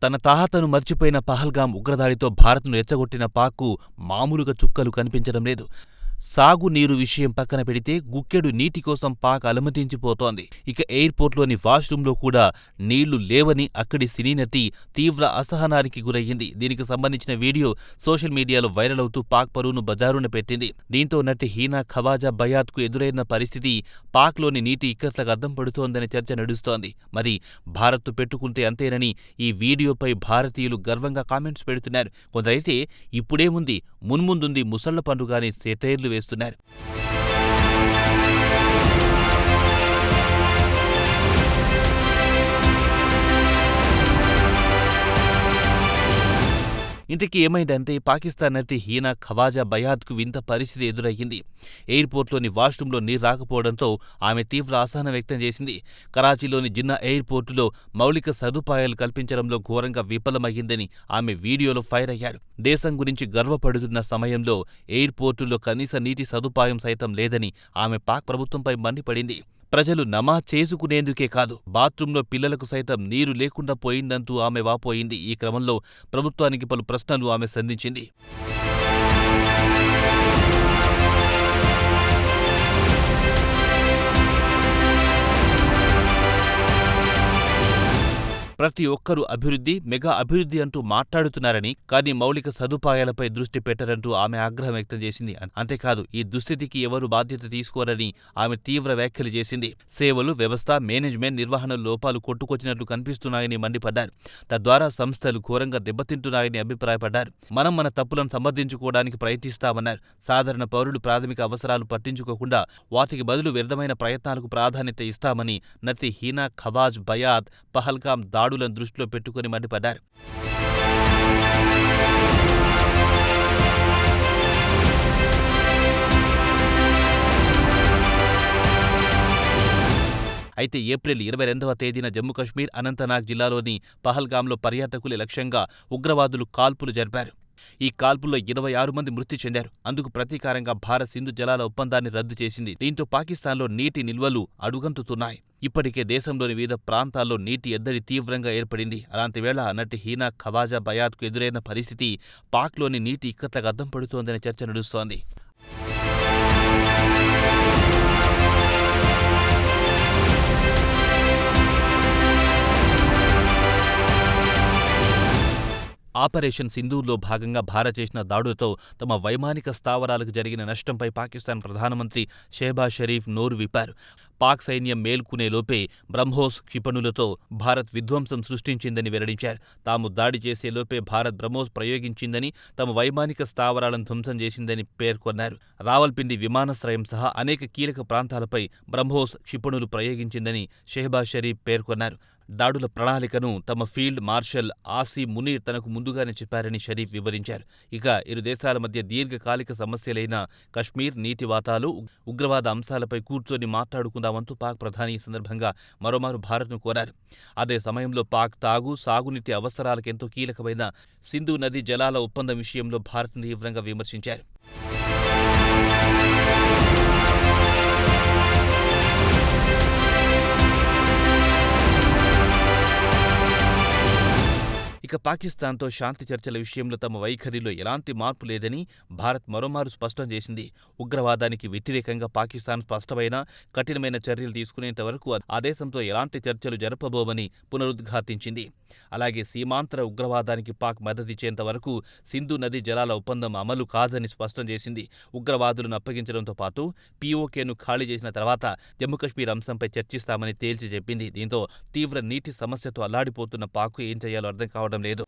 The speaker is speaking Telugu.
తన తాహతను మర్చిపోయిన పహల్గాం ఉగ్రదాడితో భారత్ను రెచ్చగొట్టిన పాక్కు మామూలుగా చుక్కలు కనిపించడం లేదు. సాగునీరు విషయం పక్కన పెడితే గుక్కెడు నీటి కోసం పాక్ అలమటించిపోతోంది. ఇక ఎయిర్పోర్ట్లోని వాష్రూంలో కూడా నీళ్లు లేవని అక్కడి సినీ నటి తీవ్ర అసహనానికి గురయ్యింది. దీనికి సంబంధించిన వీడియో సోషల్ మీడియాలో వైరల్ అవుతూ పాక్ పరువును బజారున పెట్టింది. దీంతో నటి హీనా ఖవాజా బయాత్కు ఎదురైన పరిస్థితి పాక్లోని నీటి ఇక్కట్లకు అద్దం పడుతోందనే చర్చ నడుస్తోంది. మరి భారత్తో పెట్టుకుంటే అంతేనని ఈ వీడియోపై భారతీయులు గర్వంగా కామెంట్స్ పెడుతున్నారు. కొందరైతే ఇప్పుడేముంది మున్ముందుంది ముసళ్ల పండుగ అని సెటైర్లు వేస్తున్నారు. ఇంతకీ ఏమైందంటే పాకిస్తాన్ నటి హీనా ఖవాజా బయాత్కు వింత పరిస్థితి ఎదురయ్యింది. ఎయిర్పోర్ట్లోని వాష్రూంలో నీరు రాకపోవడంతో ఆమె తీవ్ర అసహనం వ్యక్తం చేసింది. కరాచీలోని జిన్నా ఎయిర్పోర్టులో మౌలిక సదుపాయాలు కల్పించడంలో ఘోరంగా విఫలమయ్యిందని ఆమె వీడియోలో ఫైర్ అయ్యారు. దేశం గురించి గర్వపడుతున్న సమయంలో ఎయిర్పోర్టులో కనీస నీటి సదుపాయం సైతం లేదని ఆమె పాక్ ప్రభుత్వంపై మండిపడింది. ప్రజలు నమాజ్ చేసుకునేందుకే కాదు, బాత్రూంలో పిల్లలకు సైతం నీరు లేకుండా పోయిందంటూ ఆమె వాపోయింది. ఈ క్రమంలో ప్రభుత్వానికి పలు ప్రశ్నలు ఆమె సంధించింది. ప్రతి ఒక్కరూ అభివృద్ధి, మెగా అభివృద్ధి అంటూ మాట్లాడుతున్నారని, కానీ మౌలిక సదుపాయాలపై దృష్టి పెట్టరంటూ ఆమె ఆగ్రహం వ్యక్తం చేసింది. అంతేకాదు, ఈ దుస్థితికి ఎవరు బాధ్యత తీసుకోరని ఆమె తీవ్ర వ్యాఖ్యలు చేసింది. సేవలు, వ్యవస్థ, మేనేజ్మెంట్ నిర్వహణ లోపాలు కొట్టుకొచ్చినట్లు కనిపిస్తున్నాయని మండిపడ్డారు. తద్వారా సంస్థలు ఘోరంగా దెబ్బతింటున్నాయని అభిప్రాయపడ్డారు. మనం మన తప్పులను సమర్థించుకోవడానికి ప్రయత్నిస్తామన్నారు. సాధారణ పౌరులు ప్రాథమిక అవసరాలు పట్టించుకోకుండా వాటికి బదులు వ్యర్థమైన ప్రయత్నాలకు ప్రాధాన్యత ఇస్తామని నటి హీనా ఖవాజ్ బయాత్ పహల్గాం దాడులను దృష్టిలో పెట్టుకుని మండిపడ్డారు. అయితే ఏప్రిల్ 22వ తేదీన జమ్మూ-కశ్మీర్, అనంతనాగ్ జిల్లాలోని పహల్గాంలో పర్యాటకుల లక్ష్యంగా ఉగ్రవాదులు కాల్పులు జరిపారు. ఈ కాల్పుల్లో 26 మంది మృతి చెందారు. అందుకు ప్రతీకారంగా భారత్ సింధు జలాల ఒప్పందాన్ని రద్దు చేసింది. దీంతో పాకిస్తాన్లో నీటి నిల్వలు అడుగంటుతున్నాయి. ఇప్పటికే దేశంలోని వివిధ ప్రాంతాల్లో నీటి ఎద్దడి తీవ్రంగా ఏర్పడింది. అలాంటి వేళ నటి హీనా ఖవాజా బయాత్కు ఎదురైన పరిస్థితి పాక్లోని నీటి ఇక్కట్లకు అద్దం పడుతోందనే చర్చ నడుస్తోంది. ఆపరేషన్ సింధూర్లో భాగంగా భారత్ చేసిన దాడులతో తమ వైమానిక స్థావరాలకు జరిగిన నష్టంపై పాకిస్తాన్ ప్రధానమంత్రి షెహబాజ్ షరీఫ్ నోరు విప్పారు. పాక్ సైన్యం మేల్కునే లోపే బ్రహ్మోస్ క్షిపణులతో భారత్ విధ్వంసం సృష్టించిందని వెల్లడించారు. తాము దాడి చేసే లోపే భారత్ బ్రహ్మోస్ ప్రయోగించిందని, తమ వైమానిక స్థావరాలను ధ్వంసం చేసిందని పేర్కొన్నారు. రావల్పిండి విమానాశ్రయం సహా అనేక కీలక ప్రాంతాలపై బ్రహ్మోస్ క్షిపణులు ప్రయోగించిందని షెహబాజ్ షరీఫ్ పేర్కొన్నారు. దాడుల ప్రణాళికను తమ ఫీల్డ్ మార్షల్ ఆసిమ్ మునీర్ తనకు ముందుగానే చెప్పారని షరీఫ్ వివరించారు. ఇక ఇరు దేశాల మధ్య దీర్ఘకాలిక సమస్యలైన కశ్మీర్, నీటి వాటాలు, ఉగ్రవాద అంశాలపై కూర్చొని మాట్లాడుకుందామంటూ పాక్ ప్రధాని ఈ సందర్భంగా మరోమారు భారత్ను కోరారు. అదే సమయంలో పాక్ సాగునీటి అవసరాలకెంతో కీలకమైన సింధు నదీ జలాల ఒప్పందం విషయంలో భారత్ను తీవ్రంగా విమర్శించారు. ఇక పాకిస్తాన్తో శాంతి చర్చల విషయంలో తమ వైఖరిలో ఎలాంటి మార్పు లేదని భారత్ మరోమారు స్పష్టం చేసింది. ఉగ్రవాదానికి వ్యతిరేకంగా పాకిస్తాన్ స్పష్టమైన, కఠినమైన చర్యలు తీసుకునేంత వరకు ఆ దేశంతో ఎలాంటి చర్చలు జరపబోమని పునరుద్ఘాటించింది. అలాగే సీమాంతర ఉగ్రవాదానికి పాక్ మద్దతిచ్చేంత వరకు సింధు నదీ జలాల ఒప్పందం అమలు కాదని స్పష్టం చేసింది. ఉగ్రవాదులను అప్పగించడంతో పాటు పీఓకేను ఖాళీ చేసిన తర్వాత జమ్మూ-కశ్మీర్ అంశంపై చర్చిస్తామని తేల్చి చెప్పింది. దీంతో తీవ్ర నీటి సమస్యతో అల్లాడిపోతున్న పాక్కు ఏం చేయాలో అర్థం కావడం లేదు.